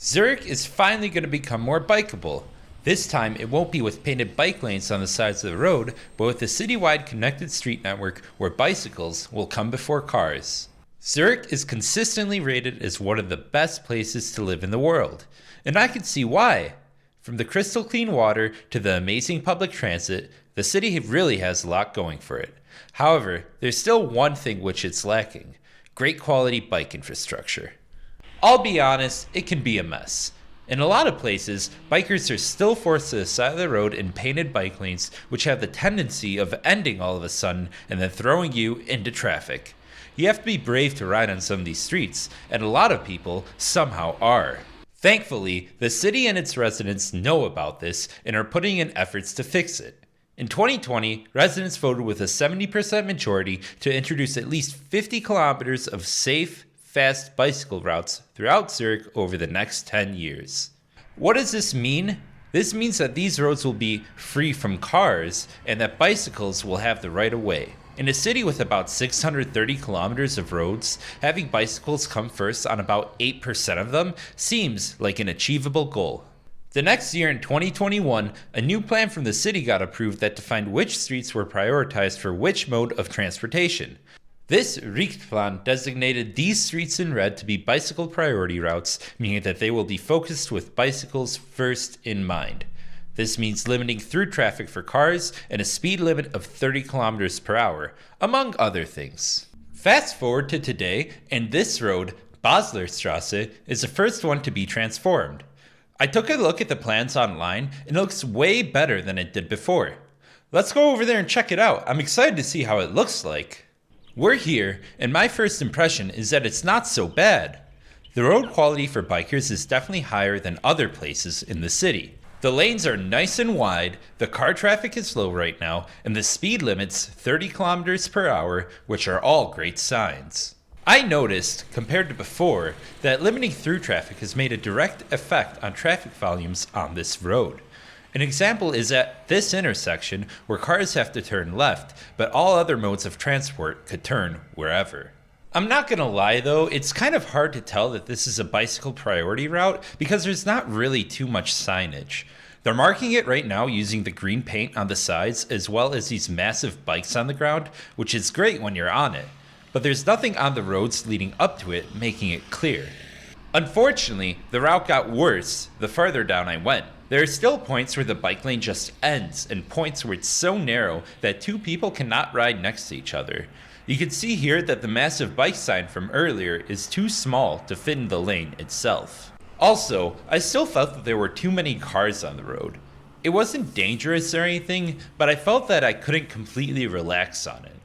Zurich is finally going to become more bikeable. This time, it won't be with painted bike lanes on the sides of the road, but with a citywide connected street network where bicycles will come before cars. Zurich is consistently rated as one of the best places to live in the world, and I can see why. From the crystal clean water to the amazing public transit, the city really has a lot going for it. However, there's still one thing which it's lacking: great quality bike infrastructure. I'll be honest, it can be a mess. In a lot of places, bikers are still forced to the side of the road in painted bike lanes, which have the tendency of ending all of a sudden and then throwing you into traffic. You have to be brave to ride on some of these streets, and a lot of people somehow are. Thankfully, the city and its residents know about this and are putting in efforts to fix it. In 2020, residents voted with a 70% majority to introduce at least 50 kilometers of safe, fast bicycle routes throughout Zurich over the next 10 years. What does this mean? This means that these roads will be free from cars and that bicycles will have the right of way. In a city with about 630 kilometers of roads, having bicycles come first on about 8% of them seems like an achievable goal. The next year in 2021, a new plan from the city got approved that defined which streets were prioritized for which mode of transportation. This Richtplan designated these streets in red to be bicycle priority routes, meaning that they will be focused with bicycles first in mind. This means limiting through traffic for cars and a speed limit of 30 kilometers per hour, among other things. Fast forward to today, and this road, Baslerstraße, is the first one to be transformed. I took a look at the plans online, and it looks way better than it did before. Let's go over there and check it out. I'm excited to see how it looks like. We're here, and my first impression is that it's not so bad. The road quality for bikers is definitely higher than other places in the city. The lanes are nice and wide, the car traffic is low right now, and the speed limit's 30 kilometers per hour, which are all great signs. I noticed, compared to before, that limiting through traffic has made a direct effect on traffic volumes on this road. An example is at this intersection where cars have to turn left, but all other modes of transport could turn wherever. I'm not gonna lie though, it's kind of hard to tell that this is a bicycle priority route because there's not really too much signage. They're marking it right now using the green paint on the sides as well as these massive bikes on the ground, which is great when you're on it, but there's nothing on the roads leading up to it making it clear. Unfortunately, the route got worse the farther down I went. There are still points where the bike lane just ends and points where it's so narrow that two people cannot ride next to each other. You can see here that the massive bike sign from earlier is too small to fit in the lane itself. Also, I still felt that there were too many cars on the road. It wasn't dangerous or anything, but I felt that I couldn't completely relax on it.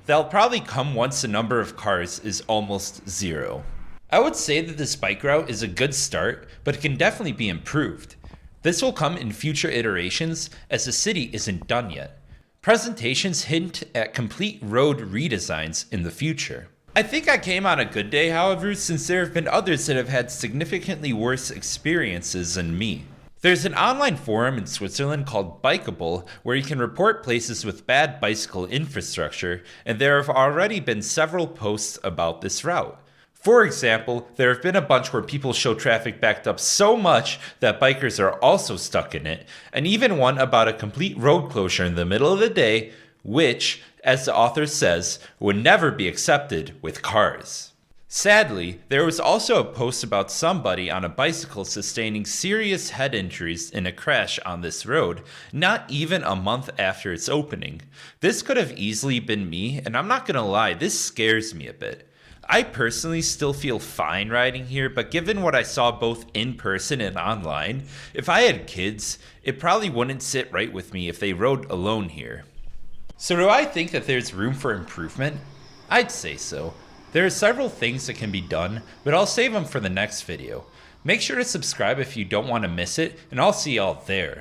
That'll probably come once the number of cars is almost zero. I would say that this bike route is a good start, but it can definitely be improved. This will come in future iterations as the city isn't done yet. Presentations hint at complete road redesigns in the future. I think I came on a good day, however, since there have been others that have had significantly worse experiences than me. There's an online forum in Switzerland called Bikeable where you can report places with bad bicycle infrastructure, and there have already been several posts about this route. For example, there have been a bunch where people show traffic backed up so much that bikers are also stuck in it, and even one about a complete road closure in the middle of the day, which, as the author says, would never be accepted with cars. Sadly, there was also a post about somebody on a bicycle sustaining serious head injuries in a crash on this road, not even a month after its opening. This could have easily been me, and I'm not gonna lie, this scares me a bit. I personally still feel fine riding here, but given what I saw both in person and online, if I had kids, it probably wouldn't sit right with me if they rode alone here. So do I think that there's room for improvement? I'd say so. There are several things that can be done, but I'll save them for the next video. Make sure to subscribe if you don't want to miss it, and I'll see y'all there.